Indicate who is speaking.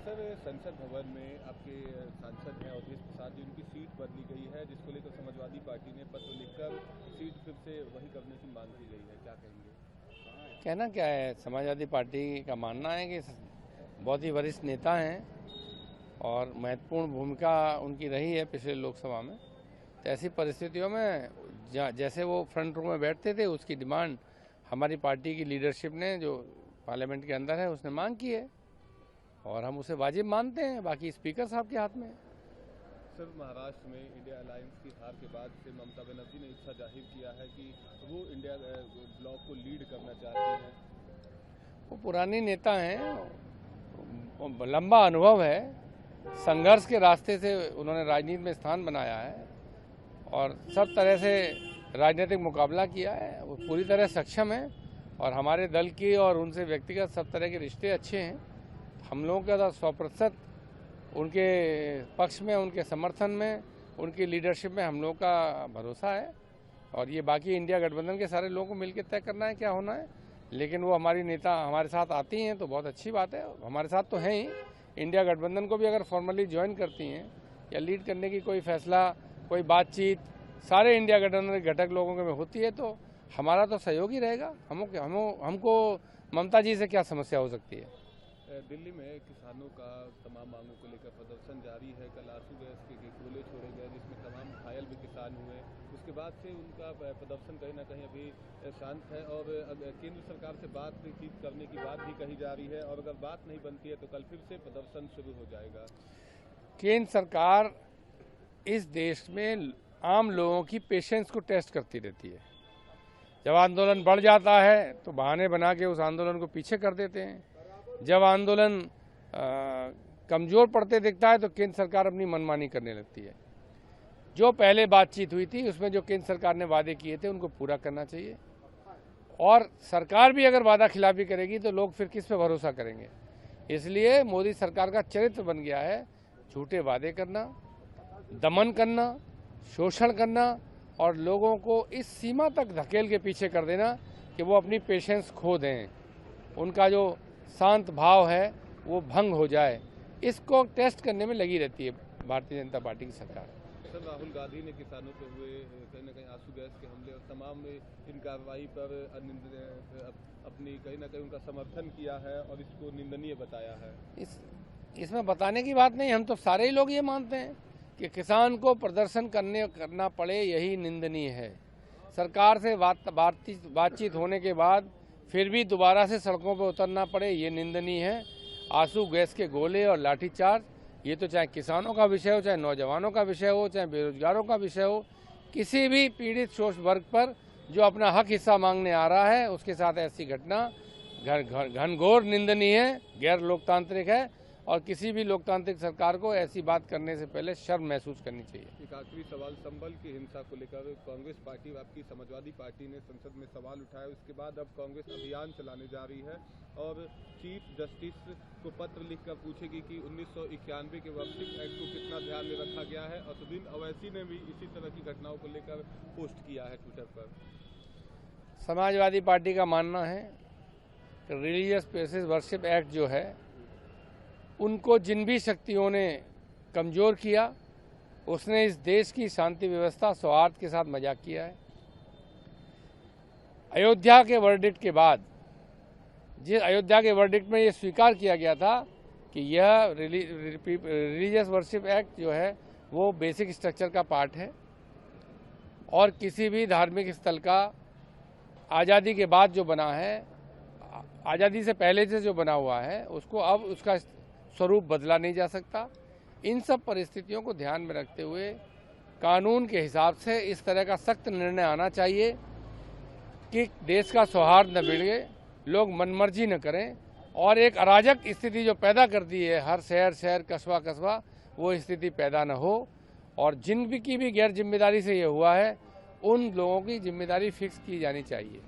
Speaker 1: Sir, संसद भवन में आपके सांसद हैं अवधेश प्रसाद जी, उनकी सीट बदली गई है, जिसको लेकर समाजवादी पार्टी ने पत्र लिखकर सीट फिर से वही करने की मांग की गई है। क्या कहेंगे?
Speaker 2: कहना क्या है, समाजवादी पार्टी का मानना है कि बहुत ही वरिष्ठ नेता हैं और महत्वपूर्ण भूमिका उनकी रही है पिछले लोकसभा में। तो ऐसी परिस्थितियों में जैसे वो फ्रंट रो में बैठते थे, उसकी डिमांड हमारी पार्टी की लीडरशिप ने, जो पार्लियामेंट के अंदर है, उसने मांग की है और हम उसे वाजिब मानते हैं। बाकी स्पीकर साहब के हाथ में है।
Speaker 1: सर, महाराष्ट्र में इंडिया अलायंस की हार के बाद से ममता बनर्जी ने इच्छा जाहिर किया है कि वो इंडिया ब्लॉक को लीड करना चाहती हैं।
Speaker 2: वो पुरानी नेता हैं, लंबा अनुभव है, संघर्ष के रास्ते से उन्होंने राजनीति में स्थान बनाया है और सब तरह से राजनीतिक मुकाबला किया है। वो पूरी तरह सक्षम है और हमारे दल की और उनसे व्यक्तिगत सब तरह के रिश्ते अच्छे हैं। हम लोगों का 100% उनके पक्ष में, उनके समर्थन में, उनकी लीडरशिप में हम लोगों का भरोसा है और ये बाकी इंडिया गठबंधन के सारे लोगों को मिलकर तय करना है क्या होना है। लेकिन वो हमारी नेता हमारे साथ आती हैं तो बहुत अच्छी बात है, हमारे साथ तो हैं ही। इंडिया गठबंधन को भी अगर फॉर्मली ज्वाइन करती हैं या लीड करने की कोई फैसला, कोई बातचीत सारे इंडिया गठबंधन के घटक लोगों के में होती है तो हमारा तो सहयोग ही रहेगा। हमको ममता जी से क्या समस्या हो सकती है।
Speaker 1: दिल्ली में किसानों का तमाम मांगों को लेकर प्रदर्शन जारी है। कल आंसू गैस के गोले छोड़े गए, जिसमें तमाम घायल भी किसान हुए। उसके बाद से उनका प्रदर्शन कहीं ना कहीं अभी शांत है और केंद्र सरकार से बातचीत करने की बात भी कही जा रही है और अगर बात नहीं बनती है तो कल फिर से प्रदर्शन शुरू हो जाएगा।
Speaker 2: केंद्र सरकार इस देश में आम लोगों की पेशेंस को टेस्ट करती रहती है। जब आंदोलन बढ़ जाता है तो बहाने बना के उस आंदोलन को पीछे कर देते हैं। जब आंदोलन कमजोर पड़ते दिखता है तो केंद्र सरकार अपनी मनमानी करने लगती है। जो पहले बातचीत हुई थी उसमें जो केंद्र सरकार ने वादे किए थे उनको पूरा करना चाहिए और सरकार भी अगर वादा खिलाफी करेगी तो लोग फिर किस पे भरोसा करेंगे। इसलिए मोदी सरकार का चरित्र बन गया है झूठे वादे करना, दमन करना, शोषण करना और लोगों को इस सीमा तक धकेल के पीछे कर देना कि वो अपनी पेशेंस खो दें, उनका जो शांत भाव है वो भंग हो जाए। इसको टेस्ट करने में लगी रहती है भारतीय जनता पार्टी की सरकार।
Speaker 1: सर, राहुल गांधी ने किसानों पे हुए कहीं ना कहीं आंसू गैस के हमले और तमाम इन कार्रवाई पर अपनी कहीं ना कहीं उनका समर्थन किया है और इसको निंदनीय बताया है।
Speaker 2: इसमें बताने की बात नहीं, हम तो सारे ही लोग ये मानते हैं कि किसान को प्रदर्शन करना पड़े यही निंदनीय है। सरकार से बातचीत होने के बाद फिर भी दोबारा से सड़कों पर उतरना पड़े ये निंदनीय है। आंसू गैस के गोले और लाठीचार्ज, ये तो चाहे किसानों का विषय हो, चाहे नौजवानों का विषय हो, चाहे बेरोजगारों का विषय हो, किसी भी पीड़ित शोषित वर्ग पर जो अपना हक हिस्सा मांगने आ रहा है उसके साथ ऐसी घटना घनघोर निंदनीय है, गैर लोकतांत्रिक है और किसी भी लोकतांत्रिक सरकार को ऐसी बात करने से पहले शर्म महसूस करनी चाहिए।
Speaker 1: एक आखिरी सवाल, संभल की हिंसा को लेकर कांग्रेस पार्टी, आपकी समाजवादी पार्टी ने संसद में सवाल उठाया। उसके बाद अब कांग्रेस अभियान चलाने जा रही है और चीफ जस्टिस को पत्र लिखकर पूछेगी कि 1991 के वर्शिप एक्ट को कितना ध्यान में रखा गया है। असुद्दीन अवैसी ने भी इसी तरह की घटनाओं को लेकर पोस्ट किया है ट्विटर पर।
Speaker 2: समाजवादी पार्टी का मानना है कि रिलीजियस प्लेसेस वर्शिप एक्ट जो है उनको जिन भी शक्तियों ने कमजोर किया उसने इस देश की शांति व्यवस्था सौहार्द के साथ मजाक किया है। अयोध्या के वर्डिक्ट के बाद, जिस अयोध्या के वर्डिक्ट में ये स्वीकार किया गया था कि यह रिलीजियस वर्शिप एक्ट जो है वो बेसिक स्ट्रक्चर का पार्ट है और किसी भी धार्मिक स्थल का आज़ादी के बाद जो बना है, आज़ादी से पहले से जो बना हुआ है, उसको अब उसका स्वरूप बदला नहीं जा सकता। इन सब परिस्थितियों को ध्यान में रखते हुए कानून के हिसाब से इस तरह का सख्त निर्णय आना चाहिए कि देश का सौहार्द न बिगड़े, लोग मनमर्जी न करें और एक अराजक स्थिति जो पैदा करती है हर शहर कस्बा, वो स्थिति पैदा न हो और जिनकी भी गैर जिम्मेदारी से ये हुआ है उन लोगों की जिम्मेदारी फिक्स की जानी चाहिए।